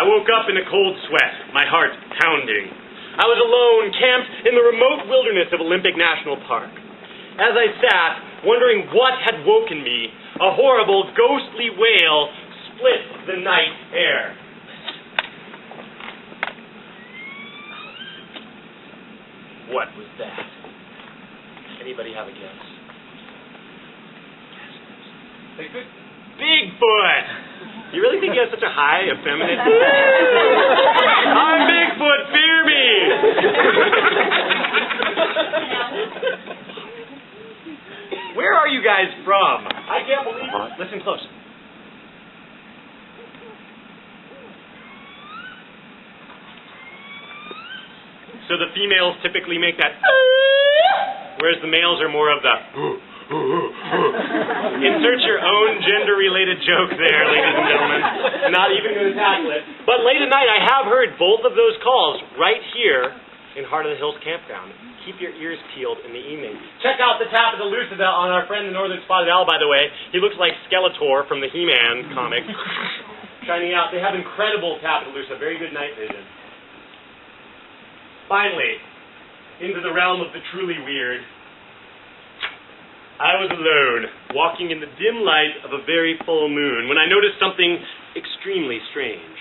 I woke up in a cold sweat, my heart pounding. I was alone, camped in the remote wilderness of Olympic National Park. As I sat, wondering what had woken me, a horrible, ghostly wail split the night air. What was that? Anybody have a guess? Bigfoot! You really think he has such a high, effeminate... I'm Bigfoot, fear me! Where are you guys from? I can't believe it. Listen close. So the females typically make that... whereas the males are more of the... Insert your own gender-related joke there, ladies and gentlemen. Not even going to tackle it. But late at night, I have heard both of those calls right here in Heart of the Hills Campground. Keep your ears peeled in the evening. Check out the Tapetaloosa on our friend the Northern Spotted Owl, by the way. He looks like Skeletor from the He-Man comic. Shining out. They have incredible Tapetaloosa. Very good night vision. Finally, into the realm of the truly weird. I was alone, walking in the dim light of a very full moon, when I noticed something extremely strange.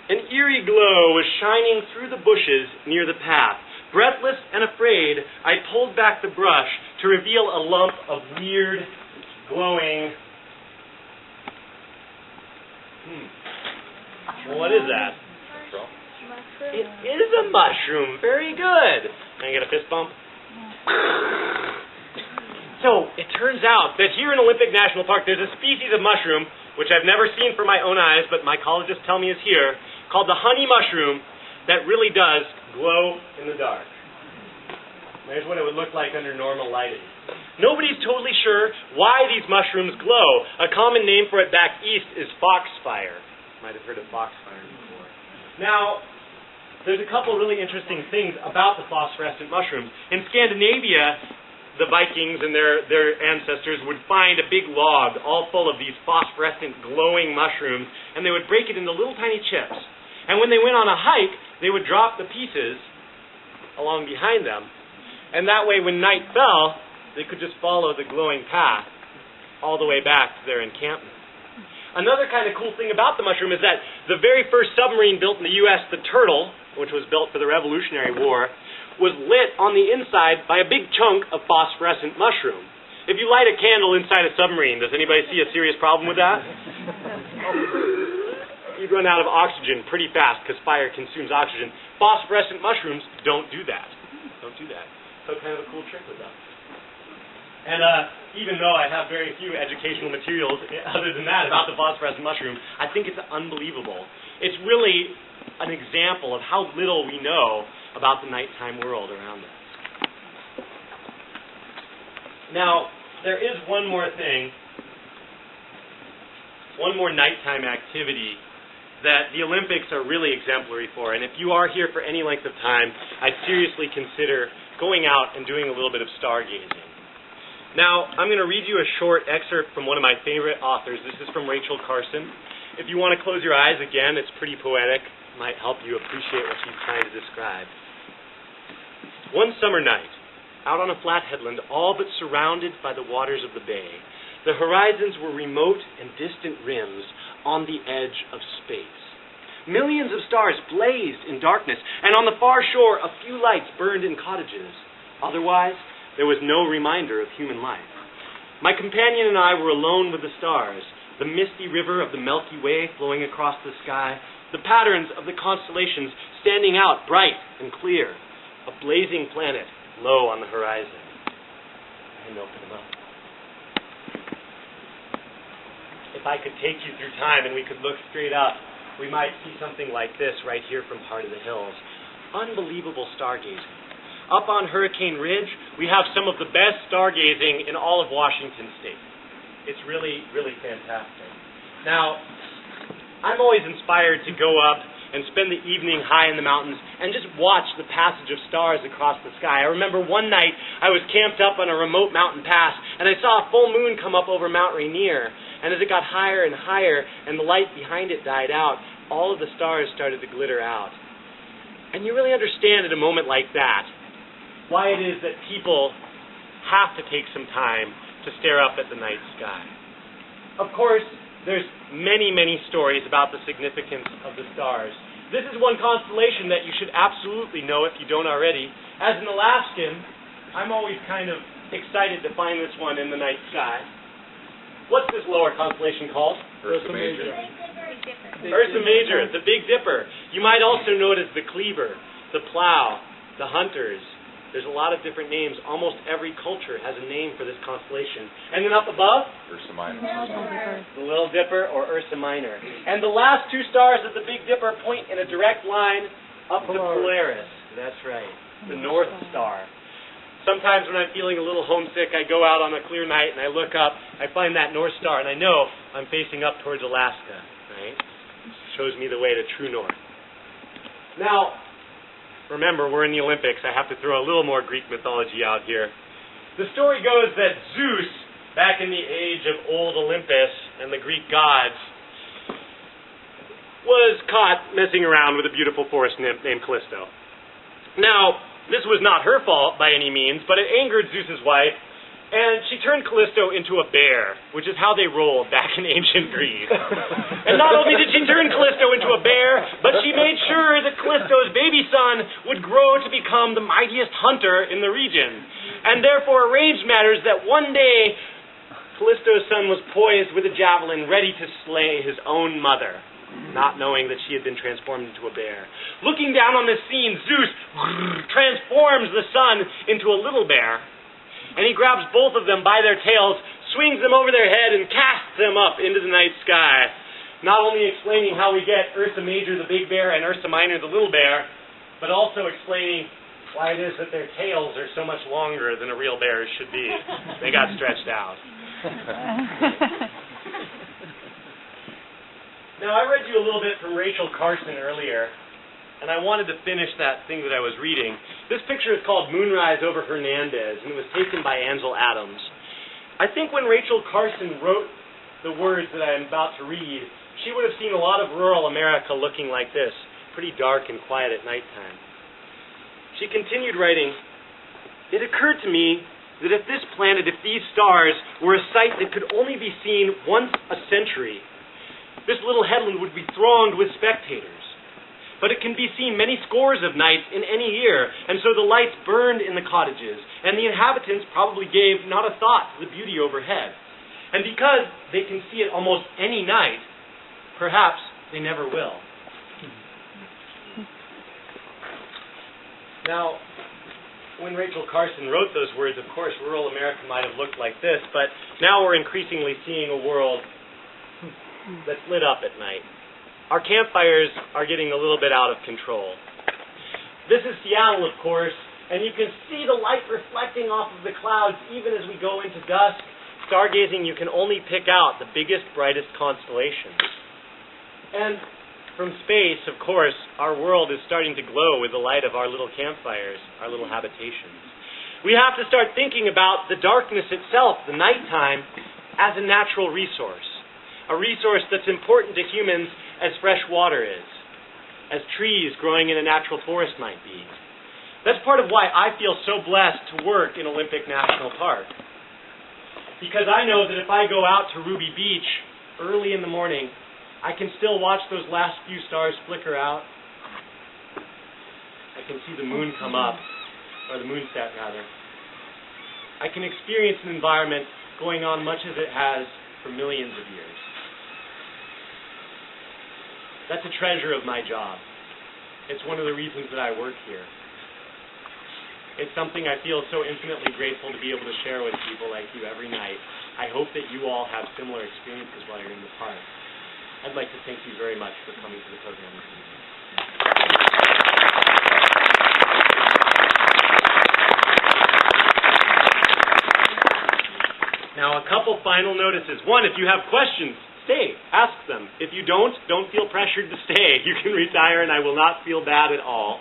An eerie glow was shining through the bushes near the path. Breathless and afraid, I pulled back the brush to reveal a lump of weird, glowing... Well, what is that? It is a mushroom. Very good. Can I get a fist bump? So, it turns out that here in Olympic National Park, there's a species of mushroom, which I've never seen for my own eyes, but my collegists tell me is here, called the honey mushroom, that really does glow in the dark. There's what it would look like under normal lighting. Nobody's totally sure why these mushrooms glow. A common name for it back east is foxfire. You might have heard of foxfire before. Now, there's a couple really interesting things about the phosphorescent mushrooms. In Scandinavia, the Vikings and their ancestors would find a big log all full of these phosphorescent glowing mushrooms, and they would break it into little tiny chips. And when they went on a hike, they would drop the pieces along behind them. And that way, when night fell, they could just follow the glowing path all the way back to their encampment. Another kind of cool thing about the mushroom is that the very first submarine built in the U.S., the Turtle, which was built for the Revolutionary War, was lit on the inside by a big chunk of phosphorescent mushroom. If you light a candle inside a submarine, does anybody see a serious problem with that? You'd run out of oxygen pretty fast because fire consumes oxygen. Phosphorescent mushrooms don't do that. Don't do that. So kind of a cool trick with them. And even though I have very few educational materials other than that about the phosphorescent mushroom, I think it's unbelievable. It's really an example of how little we know about the nighttime world around us. Now, there is one more thing, one more nighttime activity that the Olympics are really exemplary for. And if you are here for any length of time, I'd seriously consider going out and doing a little bit of stargazing. Now, I'm going to read you a short excerpt from one of my favorite authors. This is from Rachel Carson. If you want to close your eyes again, it's pretty poetic. It might help you appreciate what she's trying to describe. One summer night, out on a flat headland, all but surrounded by the waters of the bay, the horizons were remote and distant rims on the edge of space. Millions of stars blazed in darkness, and on the far shore a few lights burned in cottages. Otherwise, there was no reminder of human life. My companion and I were alone with the stars, the misty river of the Milky Way flowing across the sky, the patterns of the constellations standing out bright and clear, a blazing planet low on the horizon. And open them up. If I could take you through time and we could look straight up, we might see something like this right here from Heart of the Hills. Unbelievable stargazing. Up on Hurricane Ridge, we have some of the best stargazing in all of Washington State. It's really, really fantastic. Now, I'm always inspired to go up and spend the evening high in the mountains and just watch the passage of stars across the sky. I remember one night I was camped up on a remote mountain pass and I saw a full moon come up over Mount Rainier. And as it got higher and higher and the light behind it died out, all of the stars started to glitter out. And you really understand at a moment like that why it is that people have to take some time to stare up at the night sky. Of course, there's many, many stories about the significance of the stars. This is one constellation that you should absolutely know if you don't already. As an Alaskan, I'm always kind of excited to find this one in the night sky. What's this lower constellation called? Ursa Major. Ursa Major, the Big Dipper. You might also know it as the Cleaver, the Plow, the Hunters. There's a lot of different names. Almost every culture has a name for this constellation. And then up above? Ursa Minor. The Little Dipper or Ursa Minor. And the last two stars of the Big Dipper point in a direct line up to Polaris. That's right. The North Star. Sometimes when I'm feeling a little homesick, I go out on a clear night and I look up, I find that North Star, and I know I'm facing up towards Alaska, right? Shows me the way to true north. Now, remember, we're in the Olympics. I have to throw a little more Greek mythology out here. The story goes that Zeus, back in the age of old Olympus and the Greek gods, was caught messing around with a beautiful forest nymph named Callisto. Now, this was not her fault by any means, but it angered Zeus's wife, and she turned Callisto into a bear, which is how they rolled back in ancient Greece. And not only did she turn Callisto into a bear, but she made sure that Callisto's baby son would grow to become the mightiest hunter in the region, and therefore arranged matters that one day Callisto's son was poised with a javelin ready to slay his own mother, not knowing that she had been transformed into a bear. Looking down on this scene, Zeus transforms the son into a little bear, and he grabs both of them by their tails, swings them over their head, and casts them up into the night sky, not only explaining how we get Ursa Major, the big bear, and Ursa Minor, the little bear, but also explaining why it is that their tails are so much longer than a real bear's should be. They got stretched out. Now, I read you a little bit from Rachel Carson earlier, and I wanted to finish that thing that I was reading. This picture is called Moonrise over Hernandez, and it was taken by Ansel Adams. I think when Rachel Carson wrote the words that I am about to read, she would have seen a lot of rural America looking like this, pretty dark and quiet at nighttime. She continued writing, "It occurred to me that if this planet, if these stars, were a sight that could only be seen once a century, this little headland would be thronged with spectators. But it can be seen many scores of nights in any year, and so the lights burned in the cottages, and the inhabitants probably gave not a thought to the beauty overhead. And because they can see it almost any night, perhaps they never will." Now, when Rachel Carson wrote those words, of course, rural America might have looked like this, but now we're increasingly seeing a world that's lit up at night. Our campfires are getting a little bit out of control. This is Seattle, of course, and you can see the light reflecting off of the clouds even as we go into dusk. Stargazing, you can only pick out the biggest, brightest constellations. And from space, of course, our world is starting to glow with the light of our little campfires, our little habitations. We have to start thinking about the darkness itself, the nighttime, as a natural resource. A resource that's important to humans as fresh water is, as trees growing in a natural forest might be. That's part of why I feel so blessed to work in Olympic National Park. Because I know that if I go out to Ruby Beach early in the morning, I can still watch those last few stars flicker out. I can see the moon come up, or the moon set rather. I can experience an environment going on much as it has for millions of years. That's a treasure of my job. It's one of the reasons that I work here. It's something I feel so infinitely grateful to be able to share with people like you every night. I hope that you all have similar experiences while you're in the park. I'd like to thank you very much for coming to the program this evening. Now, a couple final notices. One, if you have questions, stay. Ask them. If you don't feel pressured to stay. You can retire and I will not feel bad at all.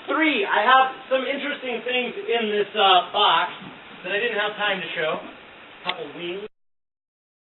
3, I have some interesting things in this box that I didn't have time to show. A couple wings.